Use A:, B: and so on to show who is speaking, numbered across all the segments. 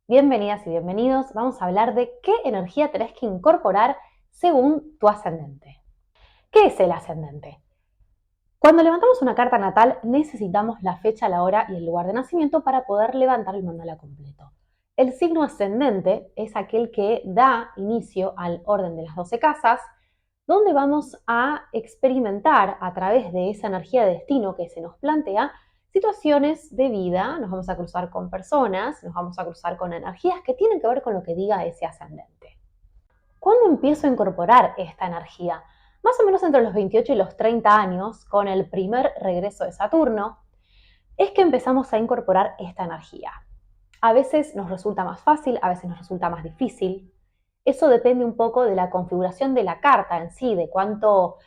A: Bienvenidas y bienvenidos. Vamos a hablar de qué energía tenés que incorporar según tu ascendente. ¿Qué es el ascendente? Cuando levantamos una carta natal necesitamos la fecha, la hora y el lugar de nacimiento para poder levantar el mandala completo. El signo ascendente es aquel que da inicio al orden de las 12 casas, donde vamos a experimentar a través de esa energía de destino que se nos plantea situaciones de vida, nos vamos a cruzar con personas, nos vamos a cruzar con energías que tienen que ver con lo que diga ese ascendente. ¿Cuándo empiezo a incorporar esta energía? Más o menos entre los 28 y los 30 años, con el primer regreso de Saturno, es que empezamos a incorporar esta energía. A veces nos resulta más fácil, a veces nos resulta más difícil. Eso depende un poco de la configuración de la carta en sí, de cuánto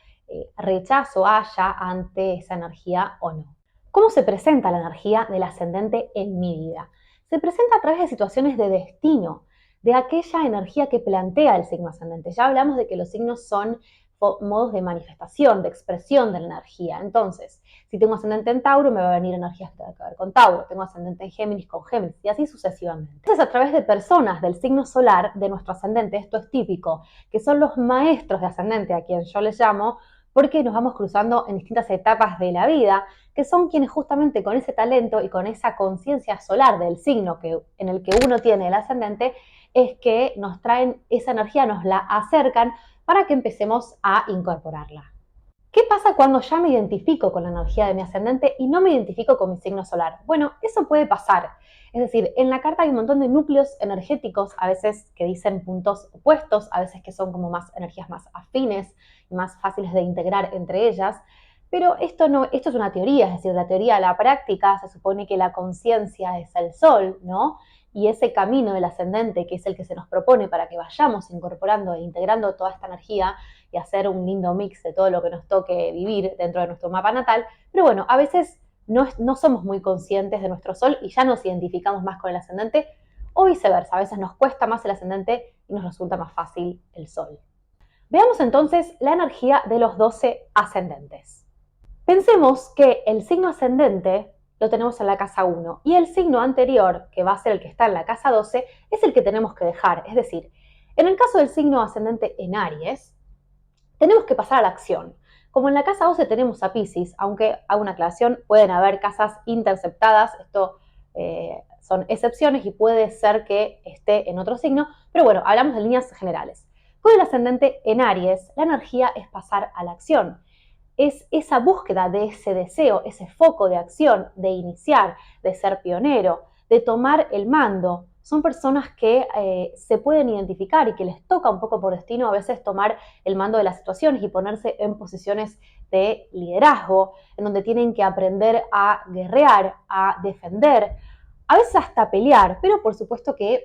A: rechazo haya ante esa energía o no. ¿Cómo se presenta la energía del ascendente en mi vida? Se presenta a través de situaciones de destino, de aquella energía que plantea el signo ascendente. Ya hablamos de que los signos son modos de manifestación, de expresión de la energía. Entonces, si tengo ascendente en Tauro, me va a venir energías que tengan que ver con Tauro. Tengo ascendente en Géminis con Géminis y así sucesivamente. Entonces, a través de personas del signo solar de nuestro ascendente, esto es típico, que son los maestros de ascendente, a quien yo les llamo, porque nos vamos cruzando en distintas etapas de la vida, que son quienes justamente con ese talento y con esa conciencia solar del signo en el que uno tiene el ascendente, es que nos traen esa energía, nos la acercan para que empecemos a incorporarla. ¿Qué pasa cuando ya me identifico con la energía de mi ascendente y no me identifico con mi signo solar? Bueno, eso puede pasar. Es decir, en la carta hay un montón de núcleos energéticos, a veces que dicen puntos opuestos, a veces que son como más energías más afines y más fáciles de integrar entre ellas. Pero esto es una teoría, es decir, la teoría a la práctica se supone que la conciencia es el sol, ¿no? Y ese camino del ascendente, que es el que se nos propone para que vayamos incorporando e integrando toda esta energía y hacer un lindo mix de todo lo que nos toque vivir dentro de nuestro mapa natal. Pero bueno, a veces no somos muy conscientes de nuestro sol y ya nos identificamos más con el ascendente, o viceversa, a veces nos cuesta más el ascendente y nos resulta más fácil el sol. Veamos entonces la energía de los 12 ascendentes. Pensemos que el signo ascendente lo tenemos en la casa 1 y el signo anterior, que va a ser el que está en la casa 12, es el que tenemos que dejar. Es decir, en el caso del signo ascendente en Aries, tenemos que pasar a la acción. Como en la casa 12 tenemos a Piscis, aunque hago una aclaración, pueden haber casas interceptadas, esto son excepciones y puede ser que esté en otro signo, pero bueno, hablamos de líneas generales. Con el ascendente en Aries, la energía es pasar a la acción. Es esa búsqueda de ese deseo, ese foco de acción, de iniciar, de ser pionero, de tomar el mando. Son personas que se pueden identificar y que les toca un poco por destino a veces tomar el mando de las situaciones y ponerse en posiciones de liderazgo, en donde tienen que aprender a guerrear, a defender, a veces hasta pelear, pero por supuesto que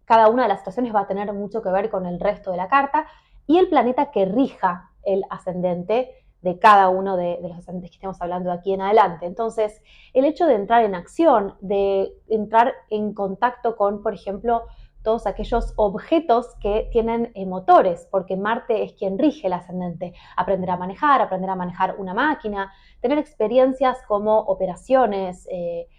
A: cada una de las situaciones va a tener mucho que ver con el resto de la carta y el planeta que rija el ascendente de cada uno de los ascendentes que estemos hablando de aquí en adelante. Entonces, el hecho de entrar en acción, de entrar en contacto con, por ejemplo, todos aquellos objetos que tienen motores, porque Marte es quien rige el ascendente. Aprender a manejar una máquina, tener experiencias como operaciones,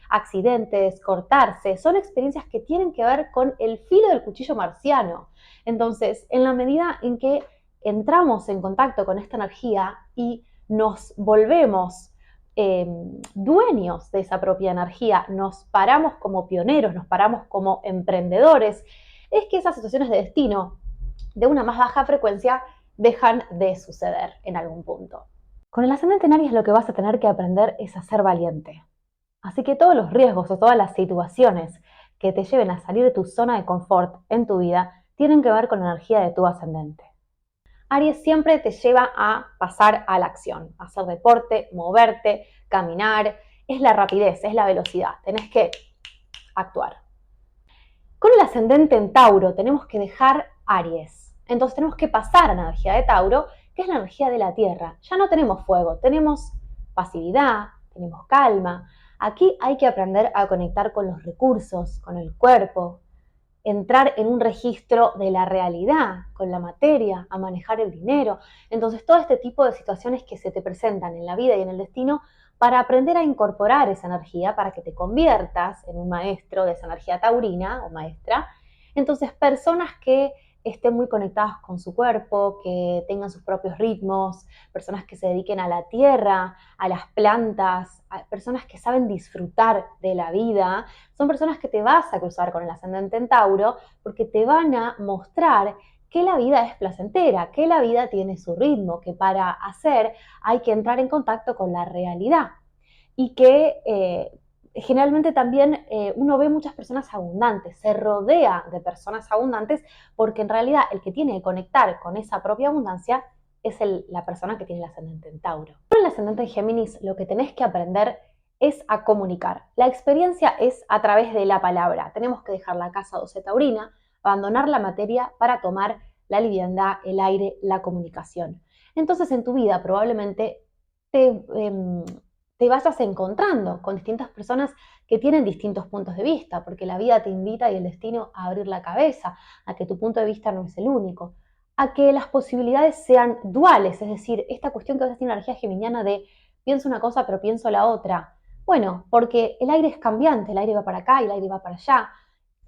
A: accidentes, cortarse, son experiencias que tienen que ver con el filo del cuchillo marciano. Entonces, en la medida en que entramos en contacto con esta energía y nos volvemos dueños de esa propia energía, nos paramos como pioneros, nos paramos como emprendedores, es que esas situaciones de destino de una más baja frecuencia dejan de suceder en algún punto. Con el ascendente en Aries lo que vas a tener que aprender es a ser valiente. Así que todos los riesgos o todas las situaciones que te lleven a salir de tu zona de confort en tu vida tienen que ver con la energía de tu ascendente. Aries siempre te lleva a pasar a la acción, a hacer deporte, moverte, caminar, es la rapidez, es la velocidad, tenés que actuar. Con el ascendente en Tauro tenemos que dejar Aries, entonces tenemos que pasar a la energía de Tauro, que es la energía de la tierra. Ya no tenemos fuego, tenemos pasividad, tenemos calma. Aquí hay que aprender a conectar con los recursos, con el cuerpo, entrar en un registro de la realidad, con la materia, a manejar el dinero. Entonces, todo este tipo de situaciones que se te presentan en la vida y en el destino para aprender a incorporar esa energía, para que te conviertas en un maestro de esa energía taurina o maestra. Entonces, personas que estén muy conectadas con su cuerpo, que tengan sus propios ritmos, personas que se dediquen a la tierra, a las plantas, a personas que saben disfrutar de la vida, son personas que te vas a cruzar con el ascendente en Tauro porque te van a mostrar que la vida es placentera, que la vida tiene su ritmo, que para hacer hay que entrar en contacto con la realidad y que generalmente también uno ve muchas personas abundantes, se rodea de personas abundantes porque en realidad el que tiene que conectar con esa propia abundancia es la persona que tiene el ascendente en Tauro. Con el ascendente en Géminis lo que tenés que aprender es a comunicar. La experiencia es a través de la palabra. Tenemos que dejar la casa 12 taurina, abandonar la materia para tomar la liviandad, el aire, la comunicación. Entonces en tu vida probablemente te vayas encontrando con distintas personas que tienen distintos puntos de vista, porque la vida te invita y el destino a abrir la cabeza, a que tu punto de vista no es el único, a que las posibilidades sean duales, es decir, esta cuestión que a veces tiene energía geminiana de pienso una cosa pero pienso la otra. Bueno, porque el aire es cambiante, el aire va para acá y el aire va para allá.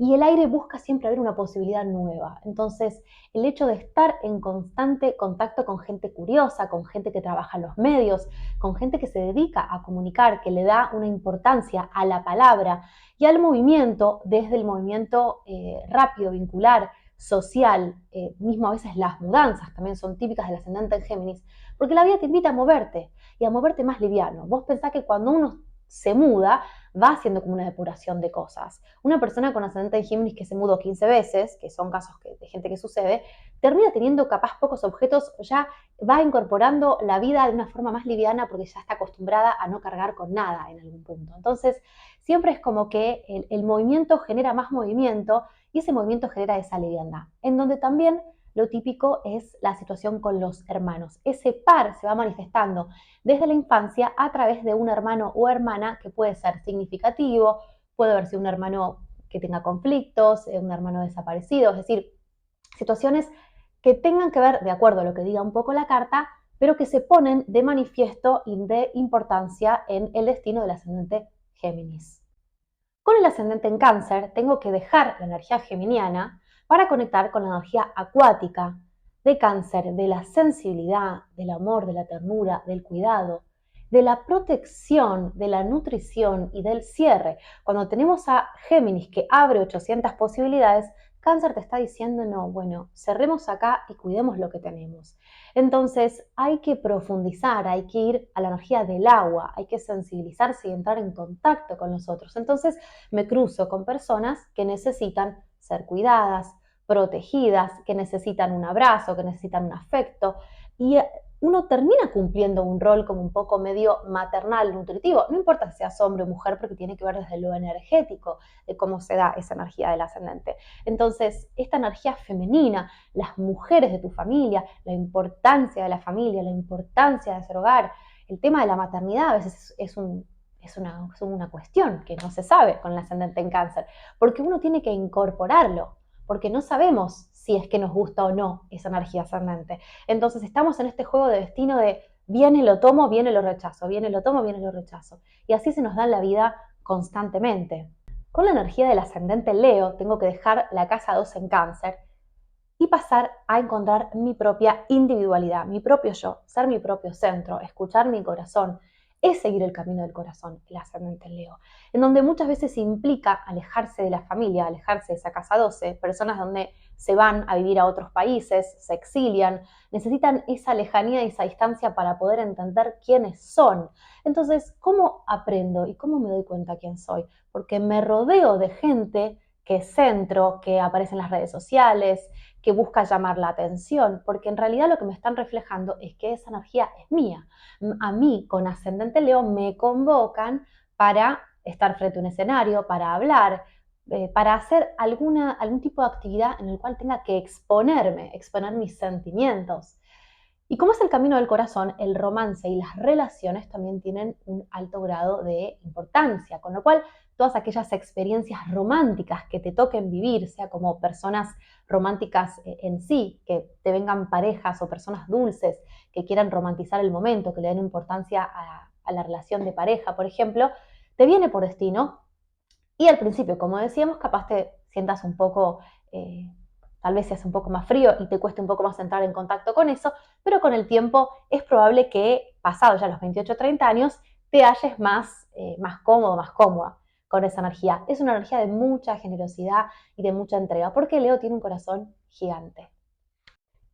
A: Y el aire busca siempre ver una posibilidad nueva. Entonces, el hecho de estar en constante contacto con gente curiosa, con gente que trabaja en los medios, con gente que se dedica a comunicar, que le da una importancia a la palabra y al movimiento, desde el movimiento rápido, vincular, social, mismo a veces las mudanzas también son típicas del ascendente en Géminis, porque la vida te invita a moverte y a moverte más liviano. Vos pensás que cuando uno se muda, va haciendo como una depuración de cosas. Una persona con ascendente en Géminis que se mudó 15 veces, que son casos de gente que sucede, termina teniendo capaz pocos objetos, ya va incorporando la vida de una forma más liviana porque ya está acostumbrada a no cargar con nada en algún punto. Entonces, siempre es como que el movimiento genera más movimiento y ese movimiento genera esa liviandad, en donde también lo típico es la situación con los hermanos. Ese par se va manifestando desde la infancia a través de un hermano o hermana que puede ser significativo, puede verse un hermano que tenga conflictos, un hermano desaparecido, es decir, situaciones que tengan que ver, de acuerdo a lo que diga un poco la carta, pero que se ponen de manifiesto y de importancia en el destino del ascendente Géminis. Con el ascendente en Cáncer tengo que dejar la energía geminiana para conectar con la energía acuática de Cáncer, de la sensibilidad, del amor, de la ternura, del cuidado, de la protección, de la nutrición y del cierre. Cuando tenemos a Géminis que abre 800 posibilidades, Cáncer te está diciendo, no, bueno, cerremos acá y cuidemos lo que tenemos. Entonces hay que profundizar, hay que ir a la energía del agua, hay que sensibilizarse y entrar en contacto con los otros. Entonces me cruzo con personas que necesitan ser cuidadas, protegidas, que necesitan un abrazo, que necesitan un afecto y uno termina cumpliendo un rol como un poco medio maternal, nutritivo, no importa si seas hombre o mujer porque tiene que ver desde lo energético de cómo se da esa energía del ascendente. Entonces, esta energía femenina, las mujeres de tu familia, la importancia de la familia, la importancia de ser hogar, el tema de la maternidad a veces es una cuestión que no se sabe con el ascendente en Cáncer, porque uno tiene que incorporarlo, porque no sabemos si es que nos gusta o no esa energía ascendente. Entonces estamos en este juego de destino de viene, lo tomo, viene, lo rechazo, viene, lo tomo, viene, lo rechazo. Y así se nos da en la vida constantemente. Con la energía del ascendente Leo tengo que dejar la casa 2 en Cáncer y pasar a encontrar mi propia individualidad, mi propio yo, ser mi propio centro, escuchar mi corazón, es seguir el camino del corazón, el ascendente en Leo, en donde muchas veces implica alejarse de la familia, alejarse de esa casa 12, personas donde se van a vivir a otros países, se exilian, necesitan esa lejanía y esa distancia para poder entender quiénes son. Entonces, ¿cómo aprendo y cómo me doy cuenta quién soy? Porque me rodeo de gente que es centro, que aparece en las redes sociales, que busca llamar la atención, porque en realidad lo que me están reflejando es que esa energía es mía. A mí, con ascendente Leo, me convocan para estar frente a un escenario, para hablar, para hacer algún tipo de actividad en el cual tenga que exponer mis sentimientos. Y como es el camino del corazón, el romance y las relaciones también tienen un alto grado de importancia, con lo cual todas aquellas experiencias románticas que te toquen vivir, sea como personas románticas en sí, que te vengan parejas o personas dulces que quieran romantizar el momento, que le den importancia a a la relación de pareja, por ejemplo, te viene por destino y al principio, como decíamos, capaz te sientas un poco, tal vez seas un poco más frío y te cueste un poco más entrar en contacto con eso, pero con el tiempo es probable que, pasados ya los 28 o 30 años, te halles más cómodo, más cómoda con esa energía. Es una energía de mucha generosidad y de mucha entrega, porque Leo tiene un corazón gigante.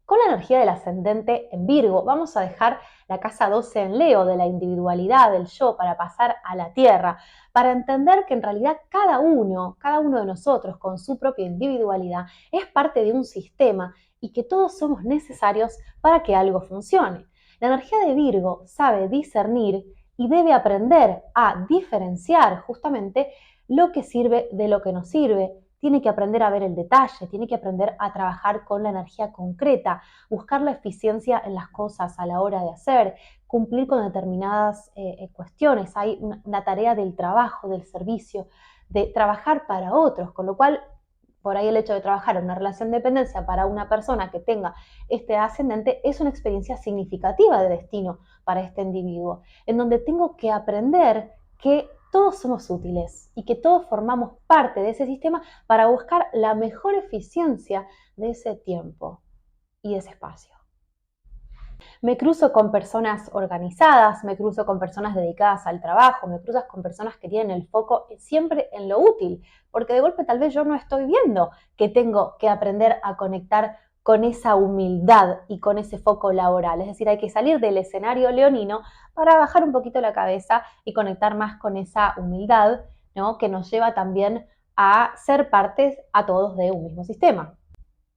A: Con la energía del ascendente en Virgo, vamos a dejar la casa 12 en Leo, de la individualidad, del yo, para pasar a la Tierra, para entender que en realidad cada uno de nosotros con su propia individualidad es parte de un sistema y que todos somos necesarios para que algo funcione. La energía de Virgo sabe discernir y debe aprender a diferenciar justamente lo que sirve de lo que no sirve. Tiene que aprender a ver el detalle, tiene que aprender a trabajar con la energía concreta, buscar la eficiencia en las cosas a la hora de hacer, cumplir con determinadas cuestiones. Hay una tarea del trabajo, del servicio, de trabajar para otros, con lo cual por ahí el hecho de trabajar en una relación de dependencia para una persona que tenga este ascendente es una experiencia significativa de destino para este individuo, en donde tengo que aprender que todos somos útiles y que todos formamos parte de ese sistema para buscar la mejor eficiencia de ese tiempo y de ese espacio. Me cruzo con personas organizadas, me cruzo con personas dedicadas al trabajo, me cruzas con personas que tienen el foco siempre en lo útil, porque de golpe tal vez yo no estoy viendo que tengo que aprender a conectar con esa humildad y con ese foco laboral. Es decir, hay que salir del escenario leonino para bajar un poquito la cabeza y conectar más con esa humildad, ¿no?, que nos lleva también a ser partes a todos de un mismo sistema.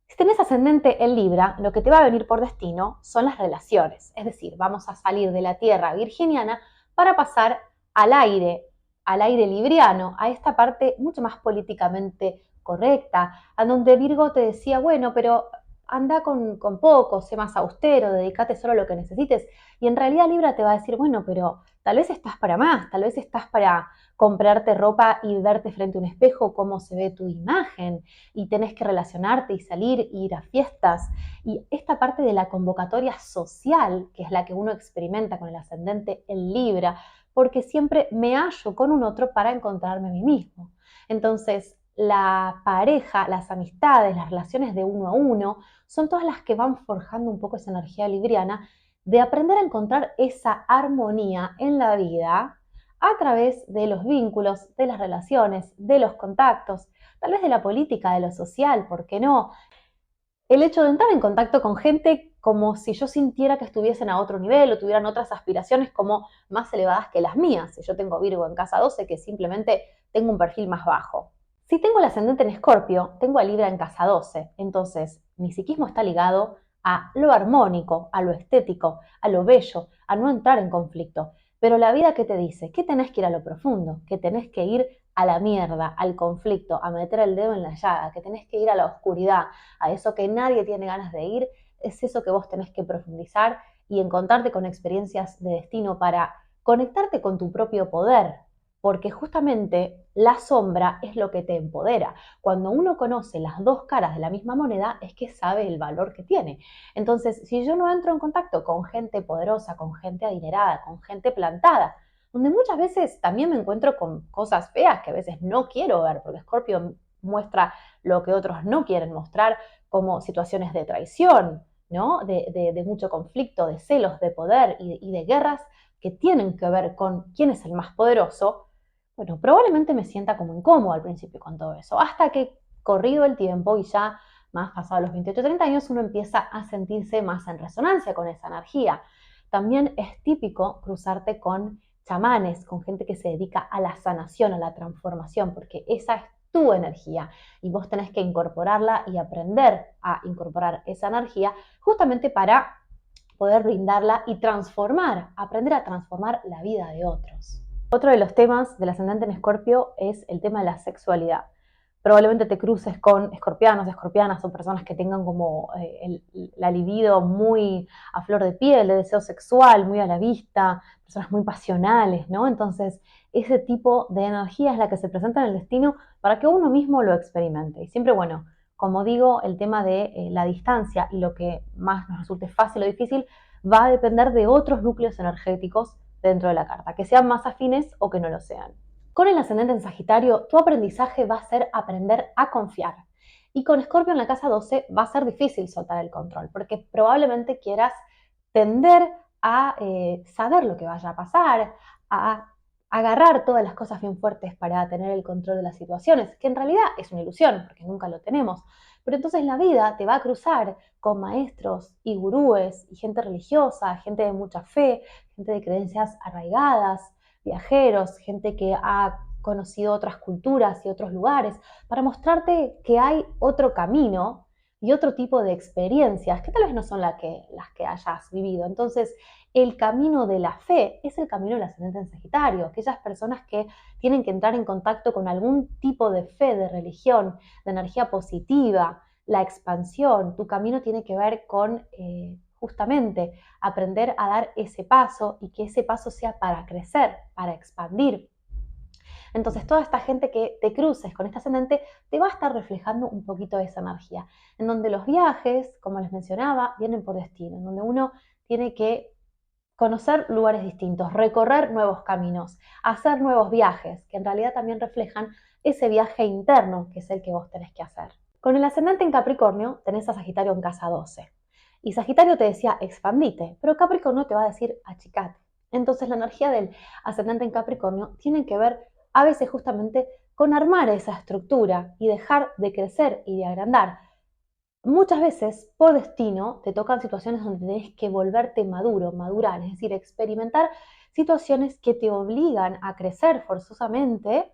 A: Si tenés ascendente en Libra, lo que te va a venir por destino son las relaciones. Es decir, vamos a salir de la tierra virginiana para pasar al aire libriano, a esta parte mucho más políticamente correcta, a donde Virgo te decía, bueno, pero anda con poco, sé más austero, dedícate solo a lo que necesites. Y en realidad Libra te va a decir, bueno, pero tal vez estás para más, tal vez estás para comprarte ropa y verte frente a un espejo cómo se ve tu imagen, y tenés que relacionarte y salir e ir a fiestas. Y esta parte de la convocatoria social, que es la que uno experimenta con el ascendente en Libra, porque siempre me hallo con un otro para encontrarme a mí mismo. Entonces, la pareja, las amistades, las relaciones de uno a uno, son todas las que van forjando un poco esa energía libriana de aprender a encontrar esa armonía en la vida a través de los vínculos, de las relaciones, de los contactos, tal vez de la política, de lo social, ¿por qué no? El hecho de entrar en contacto con gente como si yo sintiera que estuviesen a otro nivel o tuvieran otras aspiraciones como más elevadas que las mías. Si yo tengo Virgo en casa 12, que simplemente tengo un perfil más bajo. Si tengo el ascendente en Escorpio, tengo a Libra en casa 12. Entonces, mi psiquismo está ligado a lo armónico, a lo estético, a lo bello, a no entrar en conflicto. Pero la vida, ¿qué te dice? Que tenés que ir a lo profundo, que tenés que ir a la mierda, al conflicto, a meter el dedo en la llaga, que tenés que ir a la oscuridad, a eso que nadie tiene ganas de ir. Es eso que vos tenés que profundizar y encontrarte con experiencias de destino para conectarte con tu propio poder, porque justamente la sombra es lo que te empodera. Cuando uno conoce las dos caras de la misma moneda, es que sabe el valor que tiene. Entonces, si yo no entro en contacto con gente poderosa, con gente adinerada, con gente plantada, donde muchas veces también me encuentro con cosas feas que a veces no quiero ver, porque Scorpio muestra lo que otros no quieren mostrar, como situaciones de traición, ¿no? De mucho conflicto, de celos, de poder y de guerras que tienen que ver con quién es el más poderoso. Bueno, probablemente me sienta como incómodo al principio con todo eso, hasta que corrido el tiempo y ya más pasado los 28 o 30 años, uno empieza a sentirse más en resonancia con esa energía. También es típico cruzarte con chamanes, con gente que se dedica a la sanación, a la transformación, porque esa es tu energía y vos tenés que incorporarla y aprender a incorporar esa energía justamente para poder brindarla y transformar, aprender a transformar la vida de otros. Otro de los temas del ascendente en Escorpio es el tema de la sexualidad. Probablemente te cruces con escorpianos, escorpianas o personas que tengan como la libido muy a flor de piel, de deseo sexual, muy a la vista, personas muy pasionales, ¿no? Entonces, ese tipo de energía es la que se presenta en el destino para que uno mismo lo experimente. Y siempre, bueno, como digo, el tema de la distancia y lo que más nos resulte fácil o difícil va a depender de otros núcleos energéticos dentro de la carta, que sean más afines o que no lo sean. Con el ascendente en Sagitario, tu aprendizaje va a ser aprender a confiar. Y con Escorpio en la casa 12 va a ser difícil soltar el control, porque probablemente quieras tender a saber lo que vaya a pasar, a agarrar todas las cosas bien fuertes para tener el control de las situaciones, que en realidad es una ilusión, porque nunca lo tenemos. Pero entonces la vida te va a cruzar con maestros y gurúes y gente religiosa, gente de mucha fe, gente de creencias arraigadas, viajeros, gente que ha conocido otras culturas y otros lugares, para mostrarte que hay otro camino y otro tipo de experiencias que tal vez no son las que hayas vivido. Entonces, el camino de la fe es el camino del ascendente en Sagitario, aquellas personas que tienen que entrar en contacto con algún tipo de fe, de religión, de energía positiva, la expansión. Tu camino tiene que ver con justamente aprender a dar ese paso y que ese paso sea para crecer, para expandir. Entonces, toda esta gente que te cruces con este ascendente te va a estar reflejando un poquito de esa energía, en donde los viajes, como les mencionaba, vienen por destino, en donde uno tiene que conocer lugares distintos, recorrer nuevos caminos, hacer nuevos viajes, que en realidad también reflejan ese viaje interno que es el que vos tenés que hacer. Con el ascendente en Capricornio tenés a Sagitario en casa 12. Y Sagitario te decía expandite, pero Capricornio te va a decir achicate. Entonces la energía del ascendente en Capricornio tiene que ver a veces justamente con armar esa estructura y dejar de crecer y de agrandar. Muchas veces, por destino, te tocan situaciones donde tenés que volverte maduro, madurar, es decir, experimentar situaciones que te obligan a crecer forzosamente,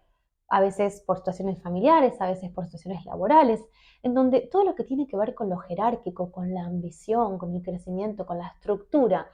A: a veces por situaciones familiares, a veces por situaciones laborales, en donde todo lo que tiene que ver con lo jerárquico, con la ambición, con el crecimiento, con la estructura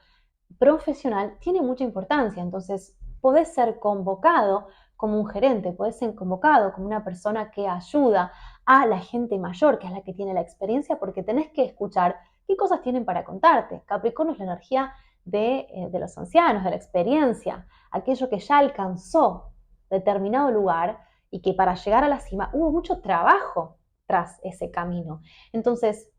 A: profesional, tiene mucha importancia. Entonces, podés ser convocado como un gerente, podés ser convocado como una persona que ayuda a la gente mayor, que es la que tiene la experiencia, porque tenés que escuchar qué cosas tienen para contarte. Capricornio es la energía de los ancianos, de la experiencia, aquello que ya alcanzó determinado lugar y que para llegar a la cima hubo mucho trabajo tras ese camino. Entonces,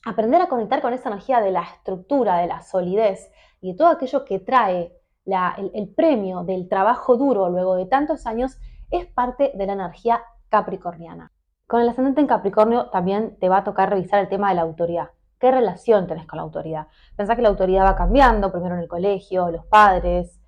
A: aprender a conectar con esa energía de la estructura, de la solidez y de todo aquello que trae el premio del trabajo duro luego de tantos años es parte de la energía capricorniana. Con el ascendente en Capricornio también te va a tocar revisar el tema de la autoridad. ¿Qué relación tenés con la autoridad? Pensá que la autoridad va cambiando, primero en el colegio, los padres,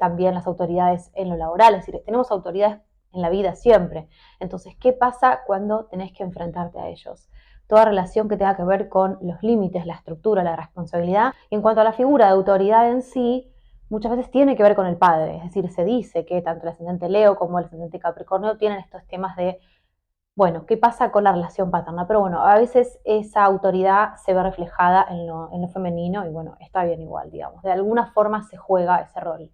A: también las autoridades en lo laboral, es decir, tenemos autoridades en la vida siempre. Entonces, ¿qué pasa cuando tenés que enfrentarte a ellos? Toda relación que tenga que ver con los límites, la estructura, la responsabilidad. Y en cuanto a la figura de autoridad en sí, muchas veces tiene que ver con el padre, es decir, se dice que tanto el ascendente Leo como el ascendente Capricornio tienen estos temas de, bueno, ¿qué pasa con la relación paterna? Pero bueno, a veces esa autoridad se ve reflejada en lo femenino y bueno, está bien igual, digamos. De alguna forma se juega ese rol.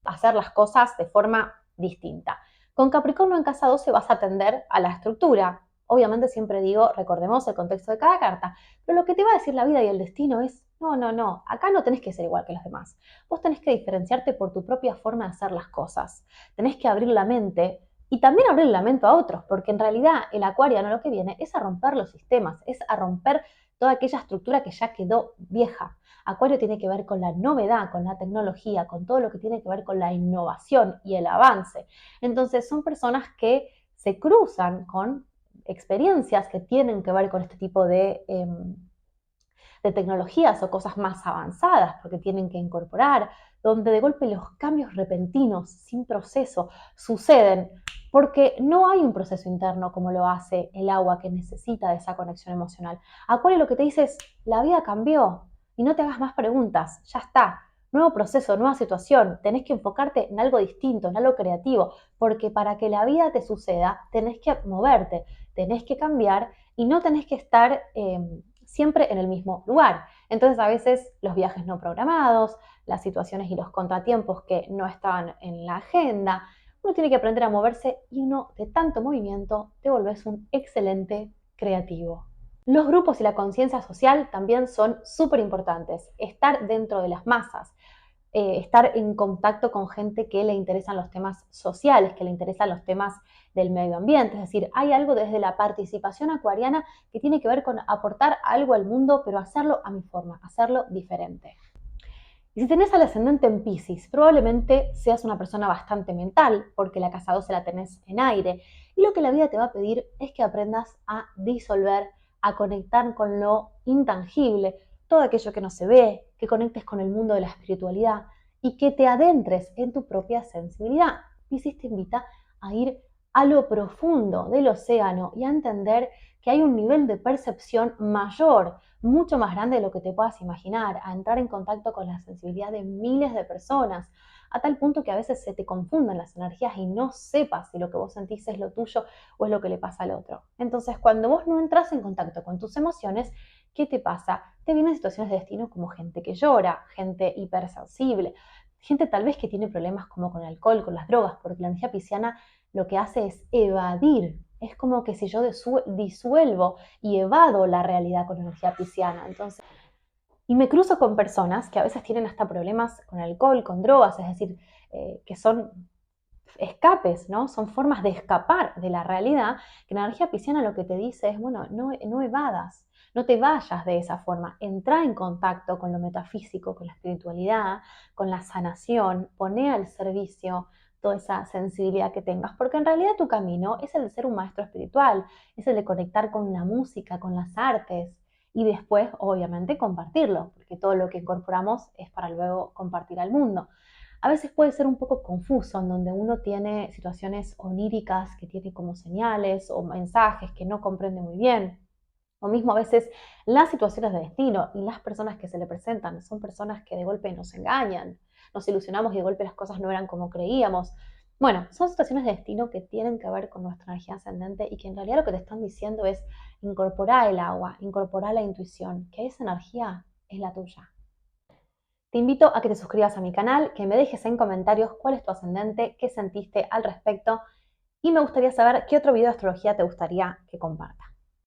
A: Hacer las cosas de forma distinta. Con Capricornio en casa 12 vas a atender a la estructura. Obviamente siempre digo, recordemos el contexto de cada carta, pero lo que te va a decir la vida y el destino es, no, acá no tenés que ser igual que los demás. Vos tenés que diferenciarte por tu propia forma de hacer las cosas. Tenés que abrir la mente y también abrir la mente a otros, porque en realidad el acuariano lo que viene es a romper los sistemas, es a romper toda aquella estructura que ya quedó vieja. Acuario tiene que ver con la novedad, con la tecnología, con todo lo que tiene que ver con la innovación y el avance. Entonces son personas que se cruzan con experiencias que tienen que ver con este tipo de tecnologías o cosas más avanzadas, porque tienen que incorporar, donde de golpe los cambios repentinos, sin proceso, suceden, porque no hay un proceso interno como lo hace el agua que necesita de esa conexión emocional. Acuario lo que te dice es, la vida cambió y no te hagas más preguntas, ya está. Nuevo proceso, nueva situación, tenés que enfocarte en algo distinto, en algo creativo, porque para que la vida te suceda, tenés que moverte, tenés que cambiar y no tenés que estar siempre en el mismo lugar. Entonces a veces los viajes no programados, las situaciones y los contratiempos que no estaban en la agenda, uno tiene que aprender a moverse y uno de tanto movimiento te volvés un excelente creativo. Los grupos y la conciencia social también son súper importantes. Estar dentro de las masas, estar en contacto con gente que le interesan los temas sociales, que le interesan los temas del medio ambiente. Es decir, hay algo desde la participación acuariana que tiene que ver con aportar algo al mundo, pero hacerlo a mi forma, hacerlo diferente. Y si tenés al ascendente en Piscis, probablemente seas una persona bastante mental, porque la casa 12 la tenés en aire. Y lo que la vida te va a pedir es que aprendas a disolver, a conectar con lo intangible, todo aquello que no se ve, que conectes con el mundo de la espiritualidad y que te adentres en tu propia sensibilidad. Piscis te invita a ir a lo profundo del océano y a entender que hay un nivel de percepción mayor, mucho más grande de lo que te puedas imaginar, a entrar en contacto con la sensibilidad de miles de personas, a tal punto que a veces se te confundan las energías y no sepas si lo que vos sentís es lo tuyo o es lo que le pasa al otro. Entonces, cuando vos no entras en contacto con tus emociones, ¿qué te pasa? Te vienen situaciones de destino como gente que llora, gente hipersensible, gente tal vez que tiene problemas como con el alcohol, con las drogas, porque la energía pisciana lo que hace es evadir. Es como que si yo disuelvo y evado la realidad con energía pisciana. Entonces, y me cruzo con personas que a veces tienen hasta problemas con alcohol, con drogas, es decir, que son escapes, ¿no? Son formas de escapar de la realidad, que la energía pisciana lo que te dice es, bueno, no evadas, no te vayas de esa forma, entra en contacto con lo metafísico, con la espiritualidad, con la sanación, poné al servicio toda esa sensibilidad que tengas, porque en realidad tu camino es el de ser un maestro espiritual, es el de conectar con la música, con las artes, y después, obviamente, compartirlo, porque todo lo que incorporamos es para luego compartir al mundo. A veces puede ser un poco confuso, en donde uno tiene situaciones oníricas que tiene como señales o mensajes que no comprende muy bien, o mismo a veces las situaciones de destino y las personas que se le presentan son personas que de golpe nos engañan, nos ilusionamos y de golpe las cosas no eran como creíamos. Bueno, son situaciones de destino que tienen que ver con nuestra energía ascendente y que en realidad lo que te están diciendo es incorporar el agua, incorporar la intuición, que esa energía es la tuya. Te invito a que te suscribas a mi canal, que me dejes en comentarios cuál es tu ascendente, qué sentiste al respecto y me gustaría saber qué otro video de astrología te gustaría que comparta.